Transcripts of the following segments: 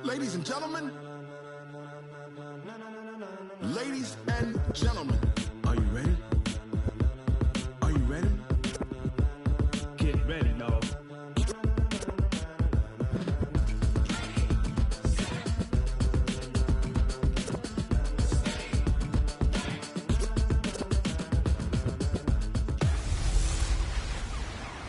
Ladies and gentlemen, are you ready? Are you ready? Get ready, y'all.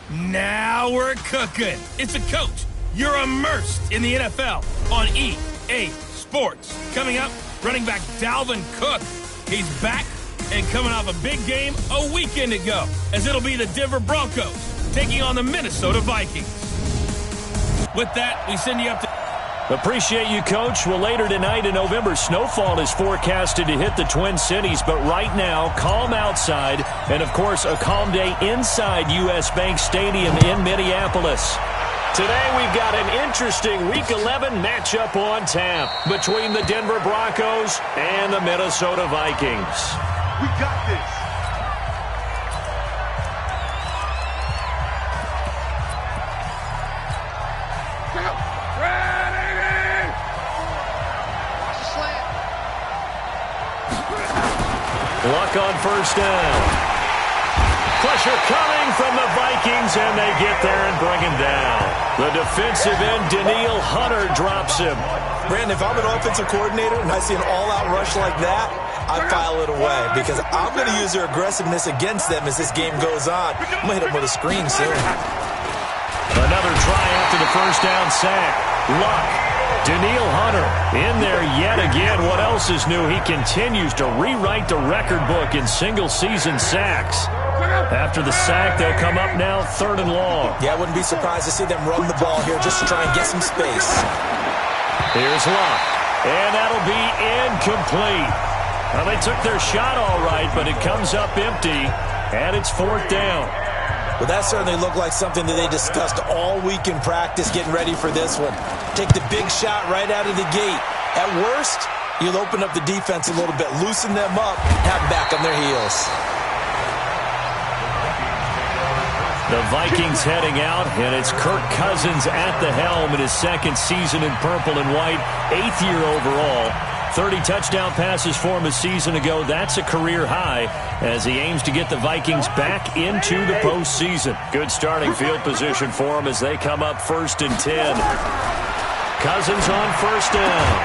Now we're cooking. It's a coach. You're immersed in the NFL on EA Sports. Coming up, running back Dalvin Cook. He's back and coming off a big game a weekend ago, as it'll be the Denver Broncos taking on the Minnesota Vikings. With that, we send you up to... Appreciate you, Coach. Well, later tonight in November, snowfall is forecasted to hit the Twin Cities, but right now, calm outside, and of course, a calm day inside U.S. Bank Stadium in Minneapolis. Today, we've got an interesting Week 11 matchup on tap between the Denver Broncos and the Minnesota Vikings. We got this. Luck on first down. Pressure coming from the Vikings, and they get there and bring him down. The defensive end, Danielle Hunter, drops him. Brandon, if I'm an offensive coordinator and I see an all-out rush like that, I file it away because I'm going to use their aggressiveness against them as this game goes on. I'm going to hit them with a screen soon. Another try after the first down sack. Luck. Danielle Hunter in there yet again. What else is new? He continues to rewrite the record book in single-season sacks. After the sack, they'll come up now 3rd and long. Yeah, I wouldn't be surprised to see them run the ball here just to try and get some space. Here's Luck, and that'll be incomplete. Well, they took their shot all right, but it comes up empty, and it's 4th down. Well, that certainly looked like something that they discussed all week in practice getting ready for this one. Take the big shot right out of the gate. At worst, you'll open up the defense a little bit, loosen them up, have them back on their heels. The Vikings heading out, and it's Kirk Cousins at the helm in his 2nd season in purple and white, 8th year overall. 30 touchdown passes for him a season ago. That's a career high as he aims to get the Vikings back into the postseason. Good starting field position for him as they come up 1st and 10. Cousins on first down.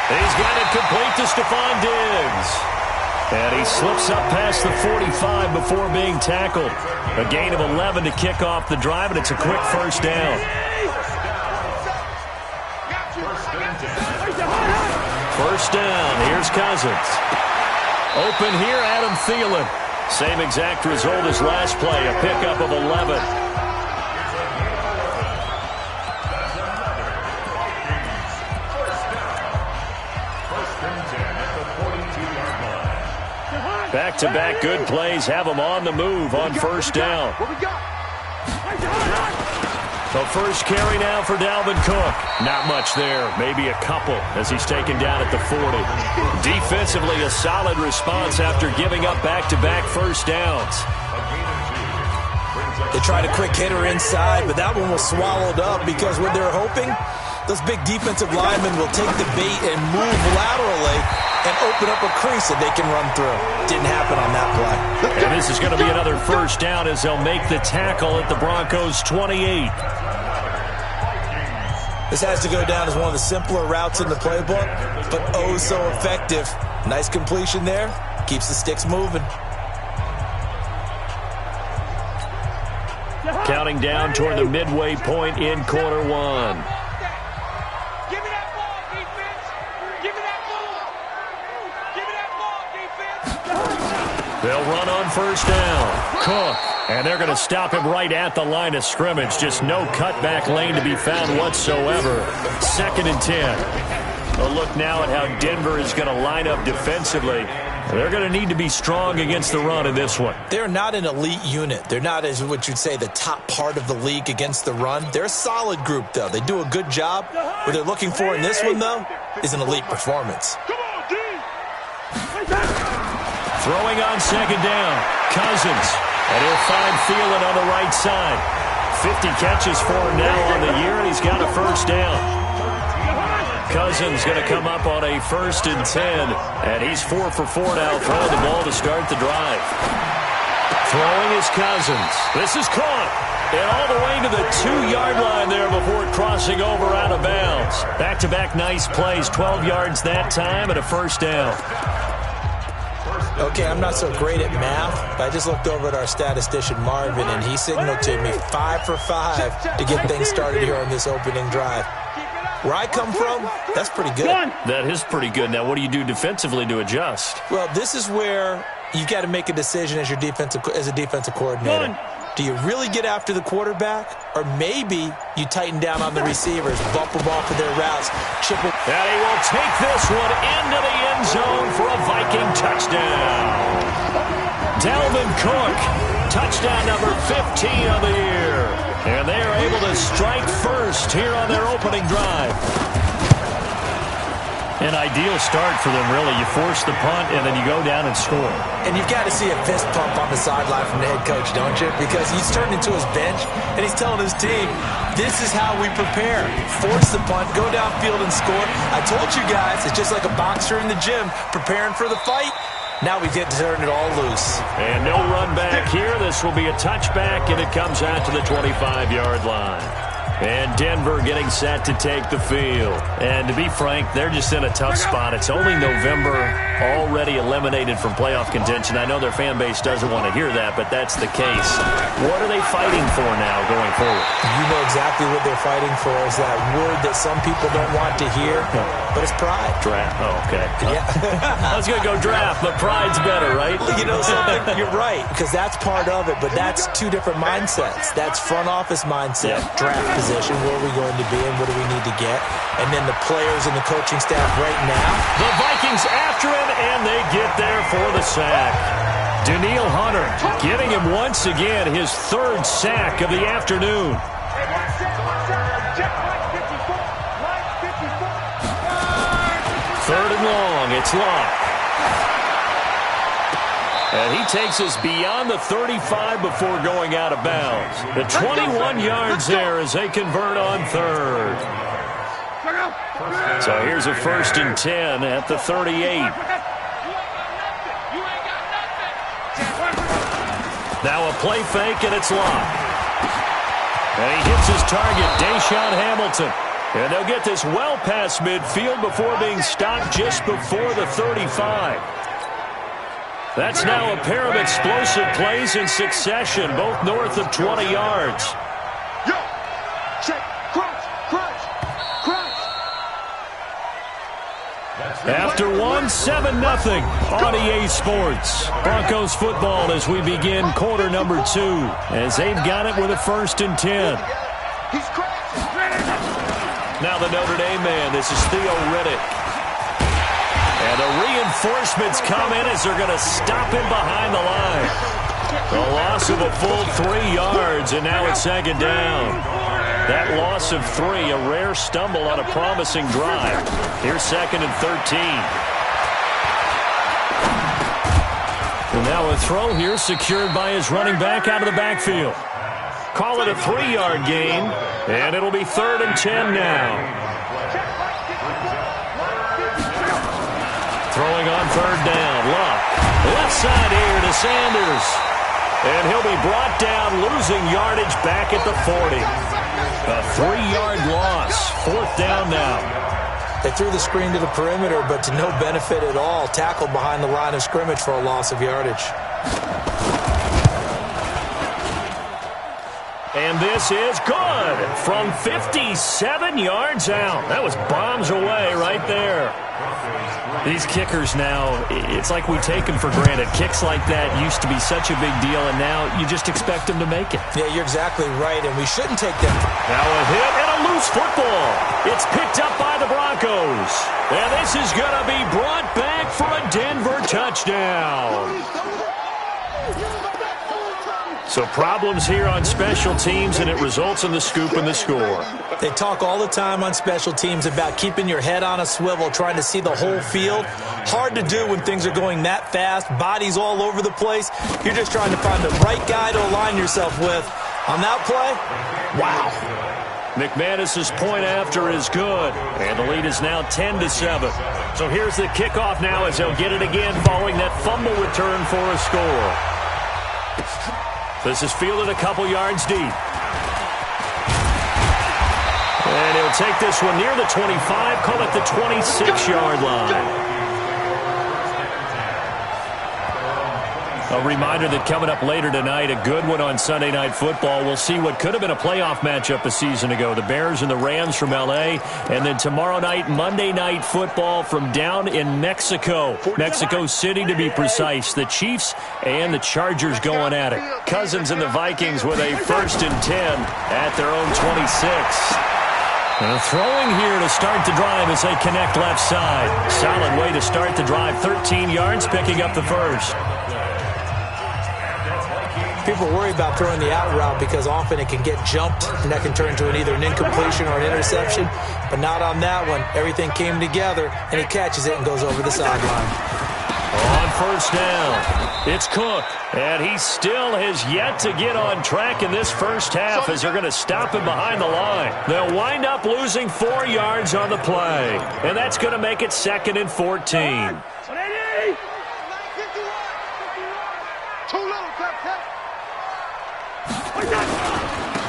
He's got it complete to Stephon Diggs. And he slips up past the 45 before being tackled. A gain of 11 to kick off the drive, and it's a quick first down. First down, here's Cousins. Open here, Adam Thielen. Same exact result as last play, a pickup of 11. Back-to-back good plays have him on the move on first down. The first carry now for Dalvin Cook. Not much there, maybe a couple as he's taken down at the 40. Defensively, a solid response after giving up back-to-back first downs. They tried a quick hitter inside, but that one was swallowed up because what they're hoping, those big defensive linemen will take the bait and move laterally and open up a crease that they can run through. Didn't happen on that play. And this is going to be another first down as they'll make the tackle at the Broncos' 28. This has to go down as one of the simpler routes in the playbook, but oh so effective. Nice completion there. Keeps the sticks moving. Counting down toward the midway point in quarter one. Give me that ball, defense. Give me that ball. Give me that ball, defense. They'll run on first down. Cook. And they're going to stop him right at the line of scrimmage. Just no cutback lane to be found whatsoever. 2nd and 10. A look now at how Denver is going to line up defensively. They're going to need to be strong against the run in this one. They're not an elite unit. They're not, as what you'd say, the top part of the league against the run. They're a solid group, though. They do a good job. What they're looking for in this one, though, is an elite performance. Throwing on second down. Cousins. And he'll find Thielen on the right side. 50 catches for him now on the year, and he's got a first down. Cousins going to come up on a 1st and 10, and he's 4 for 4 now, throwing the ball to start the drive. Throwing is Cousins. This is caught. And all the way to the 2-yard line there before crossing over out of bounds. Back-to-back nice plays, 12 yards that time and a first down. Okay, I'm not so great at math, but I just looked over at our statistician Marvin, and he signaled to me 5 for 5 to get things started here on this opening drive. Where I come from, that's pretty good. That is pretty good. Now, what do you do defensively to adjust? Well, this is where you got to make a decision as a defensive coordinator. Do you really get after the quarterback? Or maybe you tighten down on the receivers, bump them off of their routes, chip them. And he will take this one into the end zone for a Viking touchdown. Dalvin Cook, touchdown number 15 of the year. And they are able to strike first here on their opening drive. An ideal start for them, really. You force the punt, and then you go down and score. And you've got to see a fist pump on the sideline from the head coach, don't you? Because he's turned into his bench, and he's telling his team, this is how we prepare. Force the punt, go downfield and score. I told you guys, it's just like a boxer in the gym preparing for the fight. Now we get to turn it all loose. And no run back here. This will be a touchback, and it comes out to the 25-yard line. And Denver getting set to take the field. And to be frank, they're just in a tough spot. It's only November, already eliminated from playoff contention. I know their fan base doesn't want to hear that, but that's the case. What are they fighting for now going forward? You know exactly what they're fighting for. Is that word that some people don't want to hear, but it's pride. Draft. Oh, okay. Yeah. I was going to go draft, but pride's better, right? You know something? You're right, because that's part of it, but that's two different mindsets. That's front office mindset, draft position, where are we going to be and what do we need to get, and then the players and the coaching staff right now. The Vikings after him, and they get there for the sack. Danielle Hunter getting him once again his 3rd sack of the afternoon. Third and long, it's Locke. And he takes us beyond the 35 before going out of bounds. The 21 yards there as they convert on 3rd. So here's a 1st and 10 at the 38. Now a play fake, and it's Locke. And he hits his target, Deshaun Hamilton. And they'll get this well past midfield before being stopped just before the 35. That's now a pair of explosive plays in succession, both north of 20 yards. After one, 7-0 on EA Sports. Broncos football as we begin quarter number 2, as they've got it with a 1st and 10. Now the Notre Dame man, this is Theo Riddick. And the reinforcements come in as they're going to stop him behind the line. A loss of a full 3 yards, and now it's 2nd down. That loss of 3, a rare stumble on a promising drive. Here's 2nd and 13. And now a throw here secured by his running back out of the backfield. Call it a 3-yard gain, and it'll be 3rd and 10 now. Throwing on 3rd down, Luck. Left side here to Sanders. And he'll be brought down, losing yardage back at the 40. A 3-yard loss, 4th down now. They threw the screen to the perimeter, but to no benefit at all. Tackled behind the line of scrimmage for a loss of yardage. And this is good from 57 yards out. That was bombs away right there. These kickers now, it's like we take them for granted. Kicks like that used to be such a big deal, and now you just expect them to make it. Yeah, you're exactly right, and we shouldn't take them. Now a hit and a loose football. It's picked up by the Broncos. And this is going to be brought back for a Denver touchdown. So problems here on special teams, and it results in the scoop and the score. They talk all the time on special teams about keeping your head on a swivel, trying to see the whole field. Hard to do when things are going that fast, bodies all over the place. You're just trying to find the right guy to align yourself with, On that play, wow. McManus's point after is good, and the lead is now 10-7. So here's the kickoff now as they'll get it again following that fumble return for a score. This is fielded a couple yards deep. And he'll take this one near the 25, call it the 26-yard line. A reminder that coming up later tonight, a good one on Sunday Night Football. We'll see what could have been a playoff matchup a season ago. The Bears and the Rams from L.A. And then tomorrow night, Monday Night Football from down in Mexico. Mexico City, to be precise. The Chiefs and the Chargers going at it. Cousins and the Vikings with a 1st and 10 at their own 26. And throwing here to start the drive as they connect left side. Solid way to start the drive. 13 yards, picking up the first. People worry about throwing the out route because often it can get jumped, and that can turn into either an incompletion or an interception. But not on that one. Everything came together, and he catches it and goes over the sideline. On 1st down, it's Cook. And he still has yet to get on track in this first half as they're going to stop him behind the line. They'll wind up losing 4 yards on the play. And that's going to make it 2nd and 14.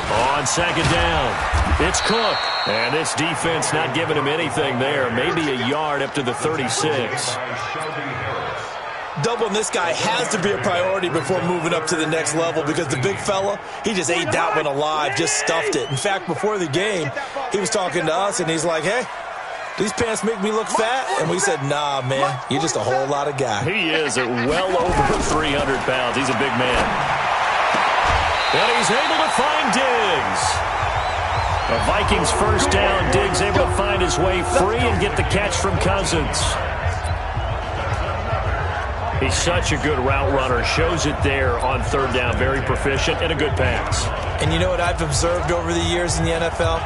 On 2nd down, it's Cook. And this defense not giving him anything there. Maybe a yard up to the 36. Doubling this guy has to be a priority before moving up to the next level because the big fella, he just ate that one alive, just stuffed it. In fact, before the game, he was talking to us, and he's like, hey, these pants make me look fat? And we said, nah, man, you're just a whole lot of guy. He is at well over 300 pounds. He's a big man. And he's able to find Diggs. The Vikings 1st down. Diggs able to find his way free and get the catch from Cousins. He's such a good route runner. Shows it there on 3rd down. Very proficient and a good pass. And you know what I've observed over the years in the NFL?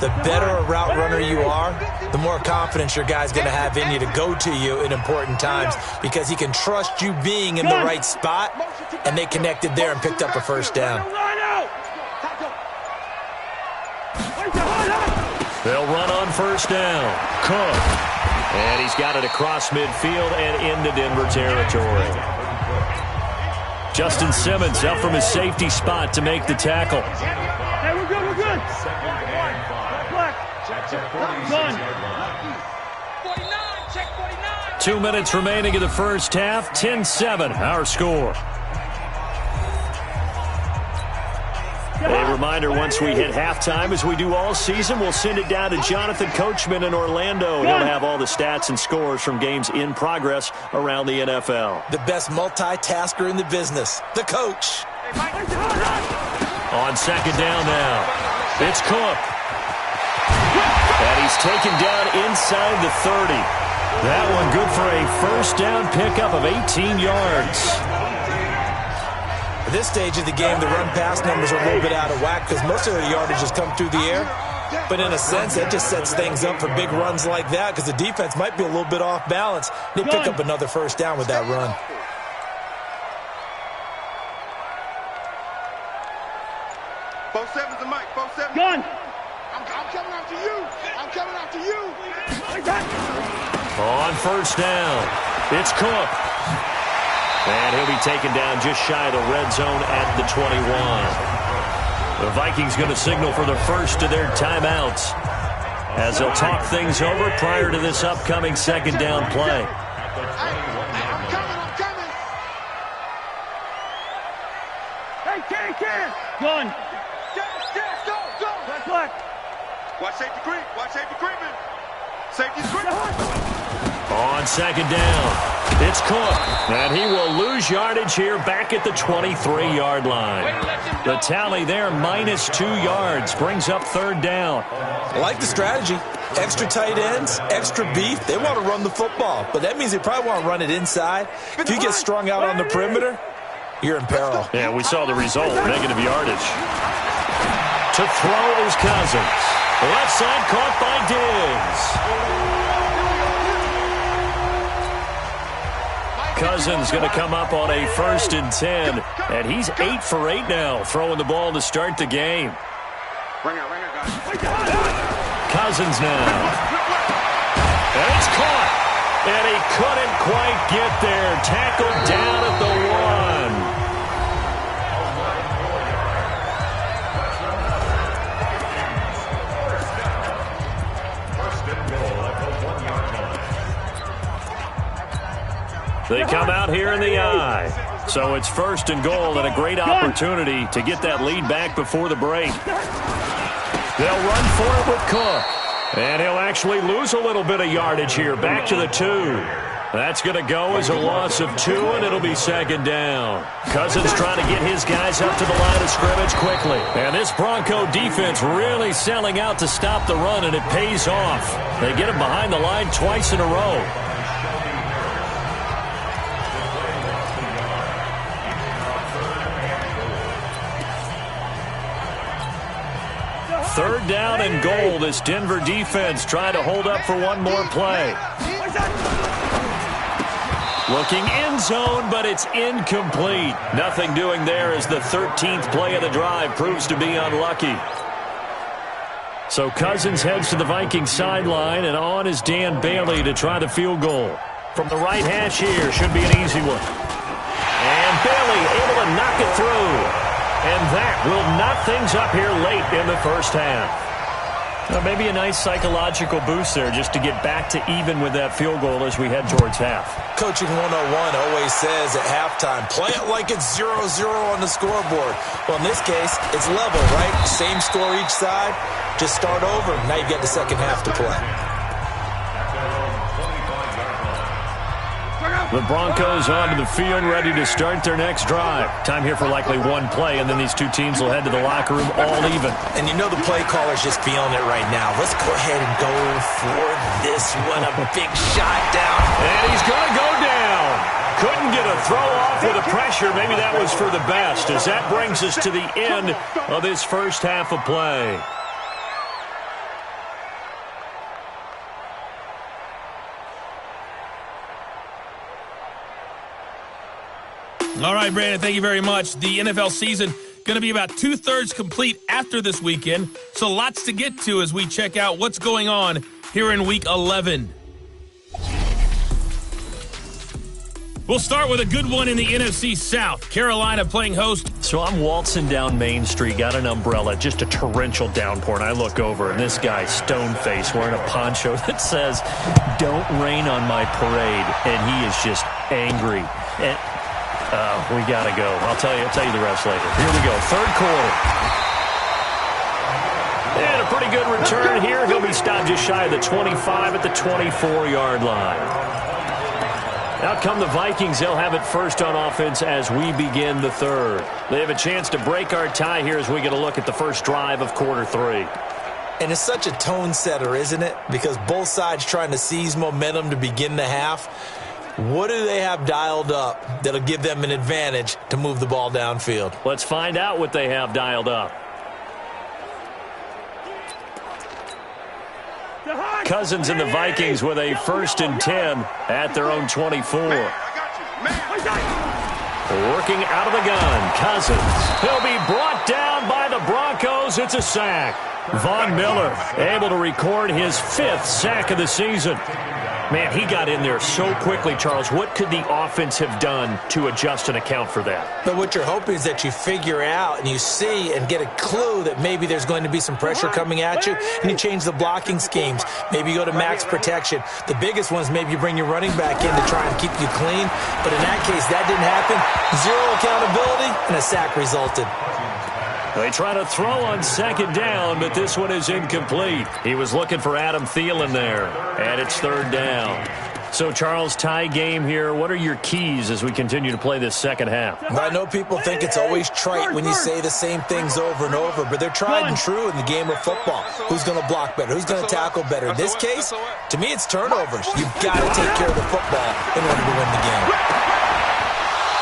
The better a route runner you are, the more confidence your guy's going to have in you to go to you in important times because he can trust you being in the right spot, and they connected there and picked up a 1st down. They'll run on 1st down. Cook. And he's got it across midfield and into Denver territory. Justin Simmons up from his safety spot to make the tackle. Hey, we're good, we're good. Done. 2 minutes remaining in the first half. 10-7, our score. A reminder, once we hit halftime, as we do all season, we'll send it down to Jonathan Coachman in Orlando. He'll have all the stats and scores from games in progress around the NFL. The best multitasker in the business, the coach. On 2nd down now, it's Cook. And he's taken down inside the 30. That one good for a 1st down pickup of 18 yards. At this stage of the game, the run-pass numbers are a little bit out of whack because most of their yardage has come through the air. But in a sense, that just sets things up for big runs like that because the defense might be a little bit off balance. They pick up another 1st down with that run. Both sevens and Mike, both sevens. Gun. I'm coming after you. I'm coming after you. On 1st down, it's Cook. And he'll be taken down just shy of the red zone at the 21. The Vikings going to signal for the first of their timeouts as they'll talk things over prior to this upcoming 2nd down play. I'm coming. Hey, Ken. Gun. Go. Black. Watch safety creep. Creeping. Safety's creeping. On 2nd down, it's Cook. And he will lose yardage here back at the 23-yard line. The tally there, -2 yards, brings up 3rd down. I like the strategy. Extra tight ends, extra beef. They want to run the football, but that means they probably want to run it inside. If you get strung out on the perimeter, you're in peril. Yeah, we saw the result, negative yardage. To throw is Cousins. Left side caught by Diggs. Cousins going to come up on a 1st and 10, and he's 8 for 8 now, throwing the ball to start the game. Cousins now. And it's caught. And he couldn't quite get there. Tackled down at the 1. They come out here in the eye. So it's 1st and goal and a great opportunity to get that lead back before the break. They'll run for it with Cook. And he'll actually lose a little bit of yardage here. Back to the 2. That's going to go as a loss of 2, and it'll be 2nd down. Cousins trying to get his guys up to the line of scrimmage quickly. And this Bronco defense really selling out to stop the run, and it pays off. They get him behind the line twice in a row. 3rd down and goal. This Denver defense trying to hold up for one more play. Looking end zone, but it's incomplete. Nothing doing there as the 13th play of the drive proves to be unlucky. So Cousins heads to the Vikings sideline, and on is Dan Bailey to try the field goal. From the right hash here, should be an easy one. And Bailey able to knock it through. And that will knot things up here late in the 1st half. Well, maybe a nice psychological boost there just to get back to even with that field goal as we head towards half. Coaching 101 always says at halftime, play it like it's 0-0 on the scoreboard. Well, in this case, it's level, right? Same score each side. Just start over. Now you've got the second half to play. The Broncos onto the field, ready to start their next drive. Time here for likely one play, and then these two teams will head to the locker room all even. And you know the play caller's just feeling it right now. Let's go ahead and go for this one. A big shot down. And he's going to go down. Couldn't get a throw off with the pressure. Maybe that was for the best, as that brings us to the end of this 1st half of play. All right, Brandon, thank you very much. The NFL season going to be about 2/3 complete after this weekend, so lots to get to as we check out what's going on here in Week 11. We'll start with a good one in the NFC South. Carolina playing host. So I'm waltzing down Main Street, got an umbrella, just a torrential downpour, and I look over, and this guy, stone-faced, wearing a poncho that says, "Don't rain on my parade," and he is just angry. And we got to go. I'll tell you the rest later. Here we go. 3rd quarter. And a pretty good return here. He'll be stopped just shy of the 25 at the 24-yard line. Out come the Vikings. They'll have it first on offense as we begin the 3rd. They have a chance to break our tie here as we get a look at the first drive of quarter 3. And it's such a tone setter, isn't it? Because both sides trying to seize momentum to begin the half. What do they have dialed up that'll give them an advantage to move the ball downfield? Let's find out what they have dialed up. Cousins and the Vikings with a 1st and 10 at their own 24. Working out of the gun, Cousins. He'll be brought down by the Broncos. It's a sack. Von Miller able to record his 5th sack of the season. Man, he got in there so quickly, Charles. What could the offense have done to adjust and account for that? But what you're hoping is that you figure out and you see and get a clue that maybe there's going to be some pressure coming at you, and you change the blocking schemes. Maybe you go to max protection. The biggest one is maybe you bring your running back in to try and keep you clean. But in that case, that didn't happen. 0 accountability, and a sack resulted. They try to throw on 2nd down, but this one is incomplete. He was looking for Adam Thielen there, and it's 3rd down. So, Charles, tie game here. What are your keys as we continue to play this 2nd half? I know people think it's always trite when you say the same things over and over, but they're tried and true in the game of football. Who's going to block better? Who's going to tackle better? In this case, to me, it's turnovers. You've got to take care of the football in order to win the game.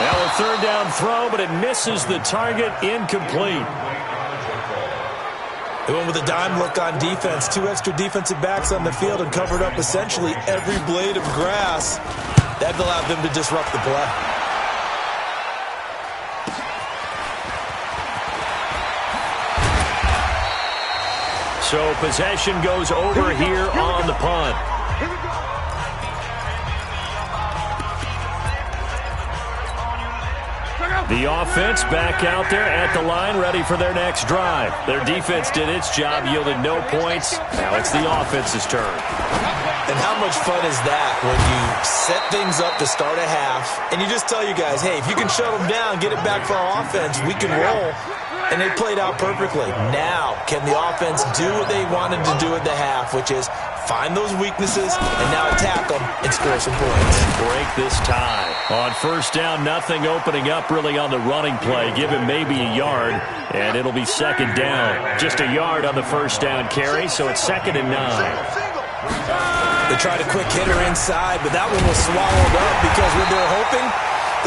Now a 3rd down throw, but it misses the target. Incomplete. They went with a dime look on defense. 2 extra defensive backs on the field and covered up essentially every blade of grass. That allowed them to disrupt the play. So possession goes over here on the punt. The offense back out there at the line, ready for their next drive. Their defense did its job, yielded no points. Now it's the offense's turn. And how much fun is that when you set things up to start a half, and you just tell you guys, hey, if you can shut them down, get it back for our offense, we can roll. And they played out perfectly. Now, can the offense do what they wanted to do at the half, which is find those weaknesses and now attack them and score some points. Break this tie. On first down, nothing opening up really on the running play. Give him maybe a yard, and it'll be second down. Just a yard on the first down carry, so it's 2nd and 9. They tried a quick hitter inside, but that one was swallowed up because what they're hoping,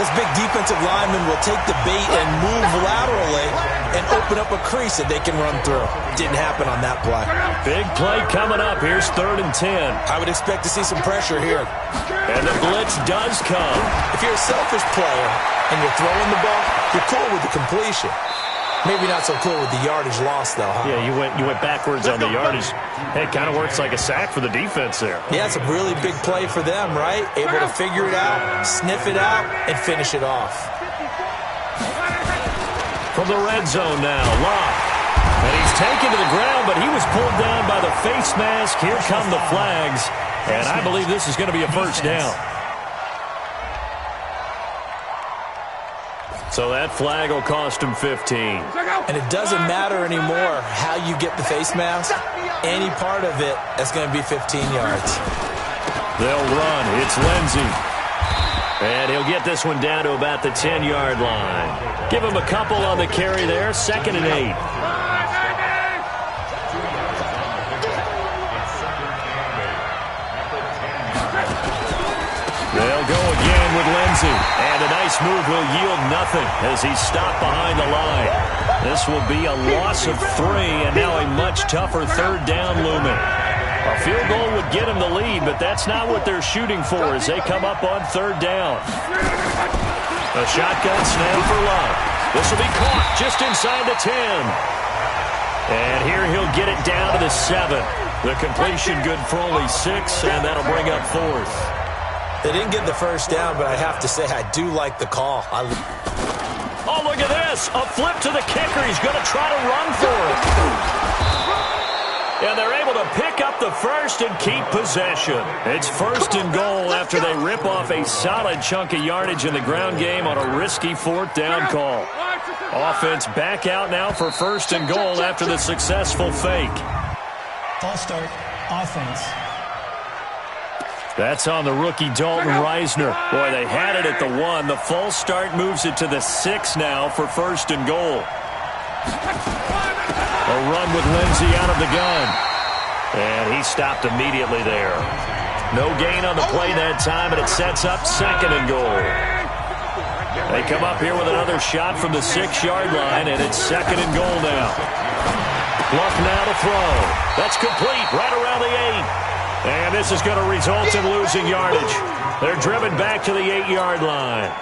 those big defensive linemen will take the bait and move laterally and open up a crease that they can run through. Didn't happen on that play. Big play coming up. Here's 3rd and 10. I would expect to see some pressure here. And the blitz does come. If you're a selfish player and you're throwing the ball, you're cool with the completion. Maybe not so cool with the yardage loss, though, huh? Yeah, you went backwards on the yardage. Hey, it kind of works like a sack for the defense there. Yeah, it's a really big play for them, right? Able to figure it out, sniff it out, and finish it off. From the red zone now, Locke. And he's taken to the ground, but he was pulled down by the face mask. Here come the flags. And I believe this is going to be a first down. So that flag will cost him 15. And it doesn't matter anymore how you get the face mask. Any part of it, that's going to be 15 yards. They'll run. It's Lindsey. And he'll get this one down to about the 10-yard line. Give him a couple on the carry there. 2nd and 8. They'll go again with Lindsey. And a nice move will yield nothing as he's stopped behind the line. This will be a loss of 3, and now a much tougher 3rd down looming. A field goal would get him the lead, but that's not what they're shooting for as they come up on 3rd down. A shotgun snap for Love. This will be caught just inside the 10. And here he'll get it down to the 7. The completion good for only 6, and that'll bring up 4th. They didn't get the first down, but I have to say I do like the call. Oh, look at this. A flip to the kicker. He's going to try to run for it. And they're able to pick up the first and keep possession. It's 1st and goal after they rip off a solid chunk of yardage in the ground game on a risky 4th down call. Offense back out now for 1st and goal after the successful fake. False start, offense. That's on the rookie Dalton Reisner. Boy, they had it at the 1. The false start moves it to the 6 now for 1st and goal. A run with Lindsey out of the gun. And he stopped immediately there. No gain on the play that time, and it sets up 2nd and goal. They come up here with another shot from the 6-yard line, and it's 2nd and goal now. Luck now to throw. That's complete right around the 8. And this is going to result in losing yardage. They're driven back to the 8-yard line.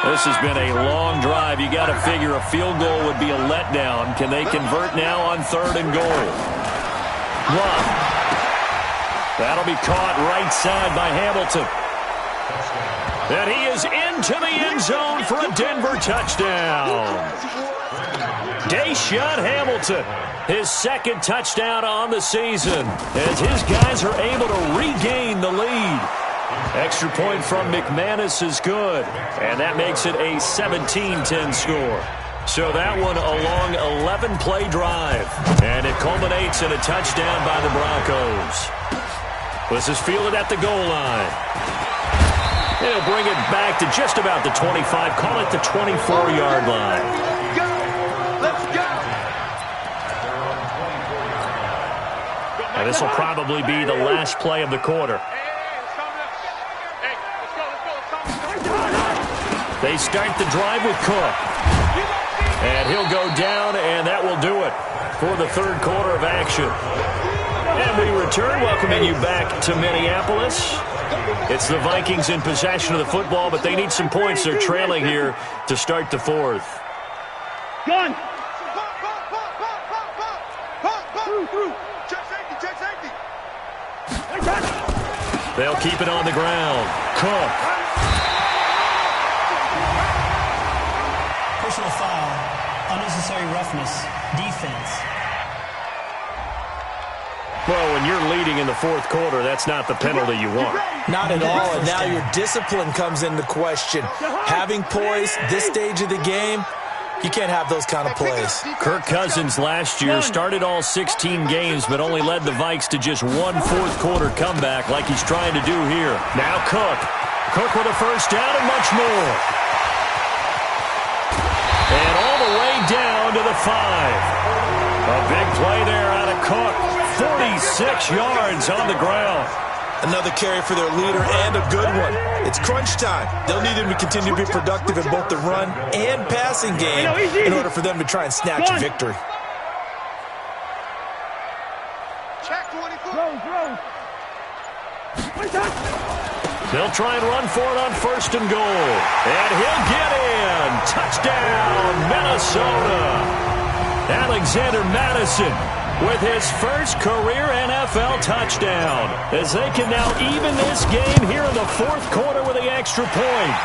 This has been a long drive. You got to figure a field goal would be a letdown. Can they convert now on 3rd and goal? Love. That'll be caught right side by Hamilton. And he is into the end zone for a Denver touchdown. Deshaun Hamilton, his 2nd touchdown on the season, as his guys are able to regain the lead. Extra point from McManus is good, and that makes it a 17-10 score. So that one a long 11-play drive, and it culminates in a touchdown by the Broncos. This is fielded at the goal line. They'll bring it back to just about the 25, call it the 24-yard line. And this will probably be the last play of the quarter. They start the drive with Cook. And he'll go down, and that will do it for the 3rd quarter of action. And we return, welcoming you back to Minneapolis. It's the Vikings in possession of the football, but they need some points. They're trailing here to start the fourth. Gun. They'll keep it on the ground. Cook. Personal foul, unnecessary roughness, defense. Well, when you're leading in the fourth quarter, that's not the penalty you want. Not at all, and now your discipline comes into question. Having poise this stage of the game, you can't have those kind of plays. Kirk Cousins last year started all 16 games, but only led the Vikes to just one fourth-quarter comeback like he's trying to do here. Now Cook. Cook with a first down and much more. And all the way down to the 5. A big play there out of Cook. 46 yards on the ground. Another carry for their leader and a good one. It's crunch time. They'll need him to continue to be productive in both the run and passing game in order for them to try and snatch a victory. They'll try and run for it on first and goal. And he'll get in. Touchdown, Minnesota. Alexander Madison with his first career NFL touchdown, as they can now even this game here in the fourth quarter with the extra point.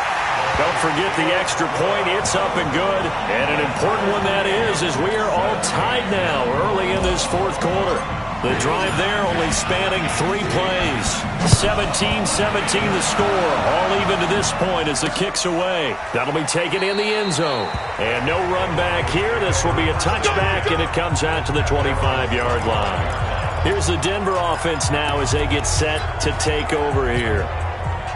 Don't forget the extra point. It's up and good. And an important one that is, as we are all tied now early in this fourth quarter. The drive there only spanning 3 plays. 17-17 the score. All even to this point as the kick's away. That'll be taken in the end zone. And no run back here. This will be a touchback, and it comes out to the 25-yard line. Here's the Denver offense now as they get set to take over here.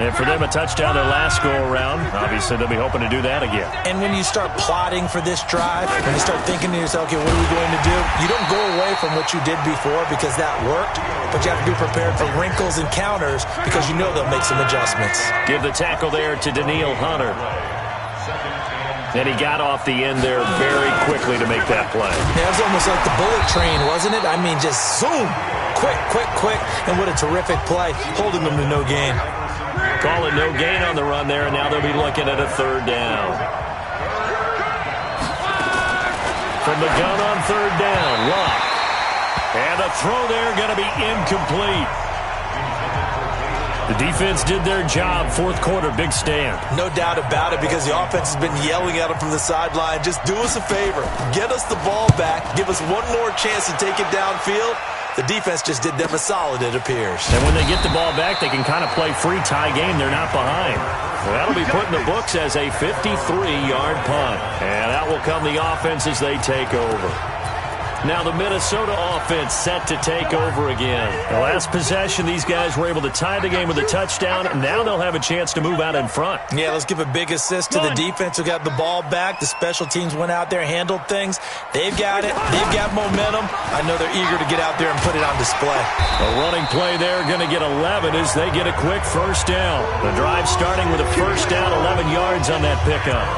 And for them, a touchdown their last go-around. Obviously, they'll be hoping to do that again. And when you start plotting for this drive, when you start thinking to yourself, okay, what are we going to do? You don't go away from what you did before because that worked, but you have to be prepared for wrinkles and counters because you know they'll make some adjustments. Give the tackle there to Daniil Hunter. And he got off the end there very quickly to make that play. Yeah, it was almost like the bullet train, wasn't it? I mean, just zoom, quick, and what a terrific play, holding them to no gain. Call it no gain on the run there, and now they'll be looking at a third down. From the gun on third down, Locke. And the throw there going to be incomplete. The defense did their job. Fourth quarter, big stand. No doubt about it, because the offense has been yelling at them from the sideline. Just do us a favor. Get us the ball back. Give us one more chance to take it downfield. The defense just did them a solid, it appears. And when they get the ball back, they can kind of play free tie game. They're not behind. Well, that'll be put in the books as a 53-yard punt. And that will come the offense as they take over. Now the Minnesota offense set to take over again. The last possession, these guys were able to tie the game with a touchdown. Now they'll have a chance to move out in front. Yeah, let's give a big assist to the defense who got the ball back. The special teams went out there, handled things. They've got it. They've got momentum. I know they're eager to get out there and put it on display. A running play there, going to get 11 as they get a quick first down. The drive starting with a first down, 11 yards on that pickup.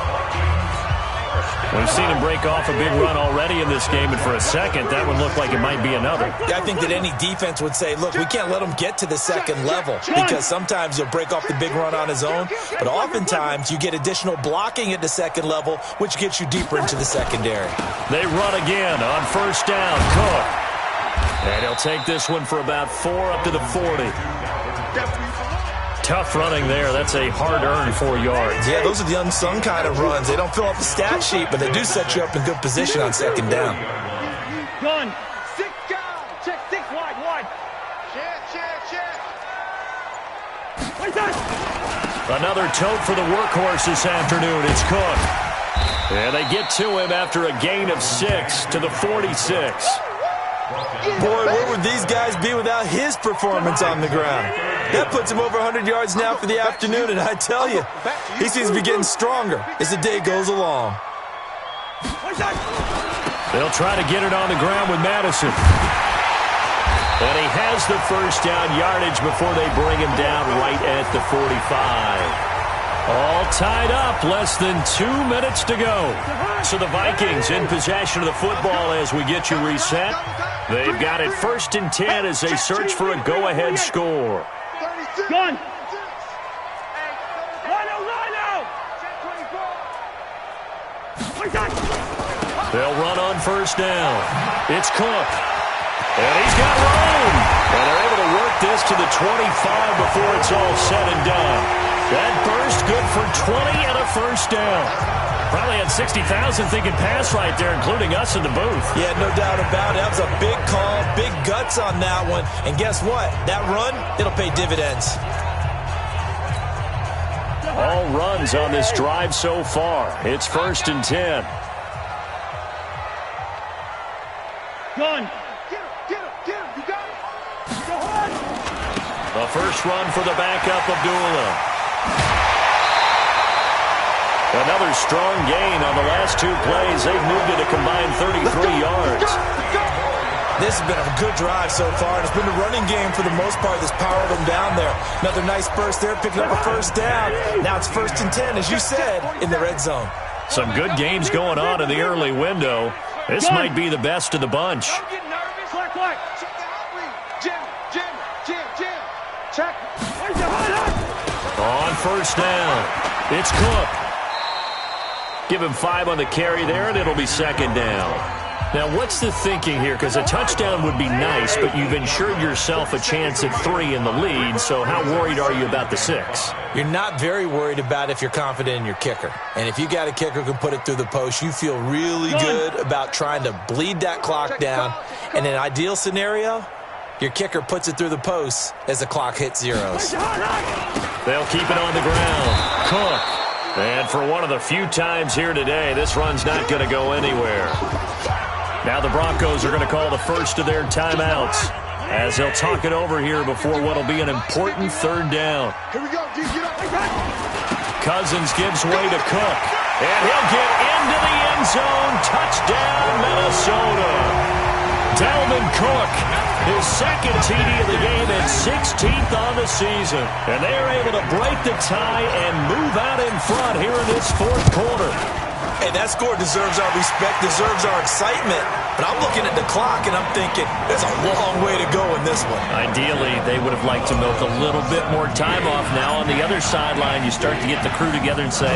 We've seen him break off a big run already in this game, and for a second, that one looked like it might be another. I think that any defense would say, look, we can't let him get to the second level, because sometimes he'll break off the big run on his own, but oftentimes you get additional blocking at the second level, which gets you deeper into the secondary. They run again on first down. Cook. And he'll take this one for about 4 up to the 40. Tough running there. That's a hard-earned 4 yards. Yeah, those are the unsung kind of runs. They don't fill up the stat sheet, but they do set you up in good position on second down. Gun. 6 down. Check 6 wide. Check. Another tote for the workhorse this afternoon. It's Cook. And they get to him after a gain of 6 to the 46. Boy, where would these guys be without his performance on the ground? That puts him over 100 yards now for the afternoon, and I tell you, he seems to be getting stronger as the day goes along. They'll try to get it on the ground with Madison. And he has the first down yardage before they bring him down right at the 45. All tied up, less than 2 minutes to go. So the Vikings in possession of the football as we get you reset. They've got it 1st and 10 as they search for a go-ahead score. Gun. They'll run on 1st down. It's Cook. And he's got room. And they're able to work this to the 25 before it's all said and done. That burst good for 20 and a 1st down. Probably had 60,000 thinking pass right there, including us in the booth. Yeah, no doubt about it. That was a big call, big guts on that one. And guess what? That run, it'll pay dividends. All runs on this drive so far. It's 1st and 10. Gun. Get him. You got it. Go ahead. The first run for the backup, Abdullah. Another strong gain on the last 2 plays. They've moved it a combined 33 yards. This has been a good drive so far, and it's been a running game for the most part that's powered them down there. Another nice burst there, picking up a 1st down. Now it's 1st and 10, as you said, in the red zone. Some good games going on in the early window. This might be the best of the bunch. Don't get nervous. Check. Check the outreach. Jim. Check. On 1st down, it's Cook. Give him 5 on the carry there, and it'll be 2nd down. Now, what's the thinking here? Because a touchdown would be nice, but you've ensured yourself a chance at 3 in the lead, so how worried are you about the 6? You're not very worried about if you're confident in your kicker. And if you got a kicker who can put it through the post, you feel really good about trying to bleed that clock down. In an ideal scenario, your kicker puts it through the post as the clock hits zeros. They'll keep it on the ground. Cook. And for one of the few times here today, this run's not going to go anywhere. Now the Broncos are going to call the first of their timeouts as they'll talk it over here before what will be an important 3rd down. Here we go. Get up. Cousins gives way to Cook. And he'll get into the end zone. Touchdown, Minnesota. Dalvin Cook, his 2nd TD of the game and 16th on the season. And they are able to break the tie and move out in front here in this 4th quarter. Hey, that score deserves our respect, deserves our excitement. But I'm looking at the clock, and I'm thinking, there's a long way to go in this one. Ideally, they would have liked to milk a little bit more time off. Now on the other sideline, you start to get the crew together and say,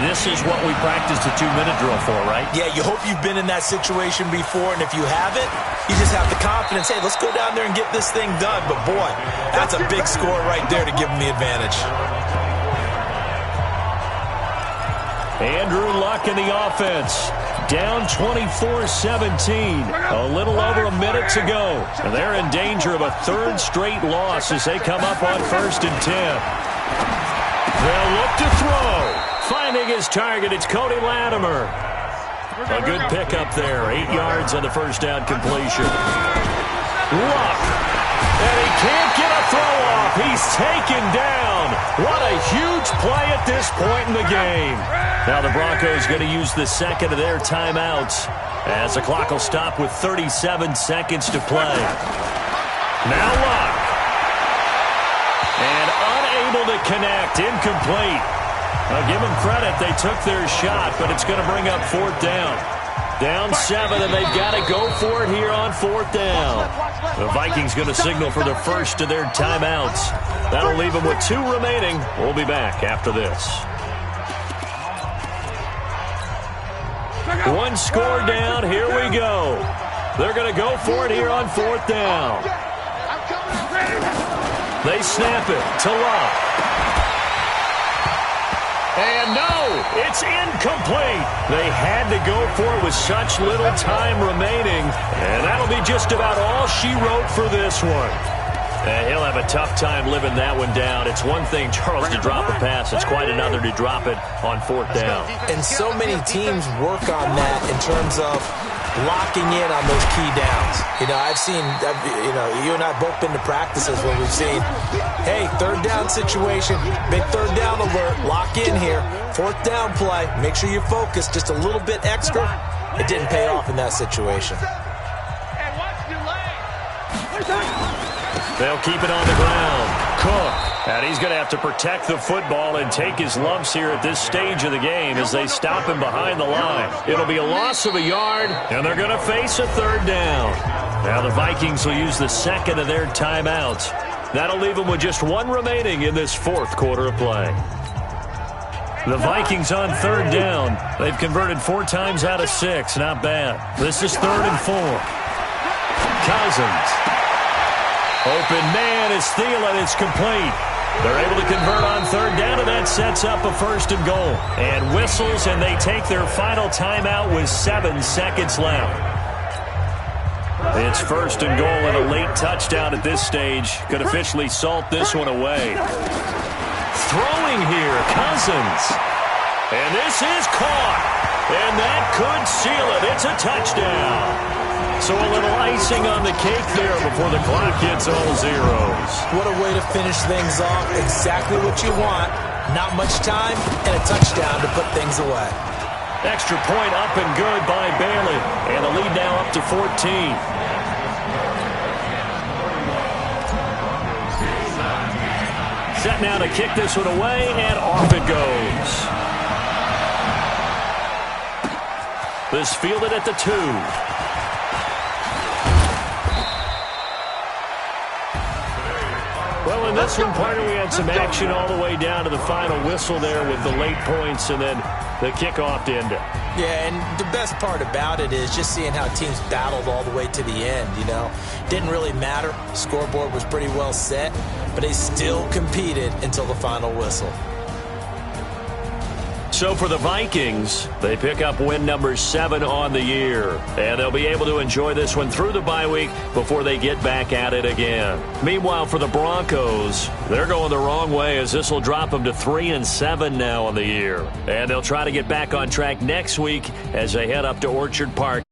this is what we practiced a 2-minute drill for, right? Yeah, you hope you've been in that situation before, and if you haven't, you just have the confidence, hey, let's go down there and get this thing done. But, boy, that's a big score right there to give them the advantage. Andrew Luck in the offense. Down 24-17. A little over a minute to go. And they're in danger of a 3rd straight loss as they come up on 1st and 10. They'll look to throw. Finding his target, it's Cody Latimer. A good pickup there. 8 yards on the 1st down completion. Luck. And he can't get a throw off. He's taken down. What a huge play at this point in the game. Now the Broncos going to use the 2nd of their timeouts as the clock will stop with 37 seconds to play. Now Luck. And unable to connect. Incomplete. I'll give them credit. They took their shot, but it's going to bring up 4th down. Down 7, and they've got to go for it here on 4th down. The Vikings going to signal for the first of their timeouts. That'll leave them with 2 remaining. We'll be back after this. 1 score down. Here we go. They're going to go for it here on 4th down. They snap it to Luck. And no, it's incomplete. They had to go for it with such little time remaining. And that'll be just about all she wrote for this one. And he'll have a tough time living that one down. It's one thing, Charles, to drop a pass. It's quite another to drop it on 4th down. And so many teams work on that in terms of locking in on those key downs. I've seen, you and I both been to practices where we've seen, hey, 3rd down situation, big 3rd down alert, lock in here, 4th down play, make sure you focus just a little bit extra. It didn't pay off in that situation. They'll keep it on the ground. Cook. And he's going to have to protect the football and take his lumps here at this stage of the game as they stop him behind the line. It'll be a loss of a yard, and they're going to face a third down. Now the Vikings will use the second of their timeouts. That'll leave them with just one remaining in this fourth quarter of play. The Vikings on third down. They've converted 4 times out of 6. Not bad. This is 3rd and 4. Cousins. Open man is Thielen. It's complete. They're able to convert on third down, and that sets up a 1st and goal. And whistles, and they take their final timeout with 7 seconds left. It's 1st and goal, and a late touchdown at this stage could officially salt this one away. Throwing here, Cousins. And this is caught. And that could seal it. It's a touchdown. So a little icing on the cake there before the clock hits all zeros. What a way to finish things off. Exactly what you want. Not much time and a touchdown to put things away. Extra point up and good by Bailey. And the lead now up to 14. Set now to kick this one away, and off it goes. This fielded at the 2. Well, in this one, partner, we had some action all the way down to the final whistle there with the late points and then the kickoff to end it. Yeah, and the best part about it is just seeing how teams battled all the way to the end, you know. Didn't really matter. Scoreboard was pretty well set, but they still competed until the final whistle. So for the Vikings, they pick up win number 7 on the year. And they'll be able to enjoy this one through the bye week before they get back at it again. Meanwhile, for the Broncos, they're going the wrong way as this will drop them to 3-7 now on the year. And they'll try to get back on track next week as they head up to Orchard Park.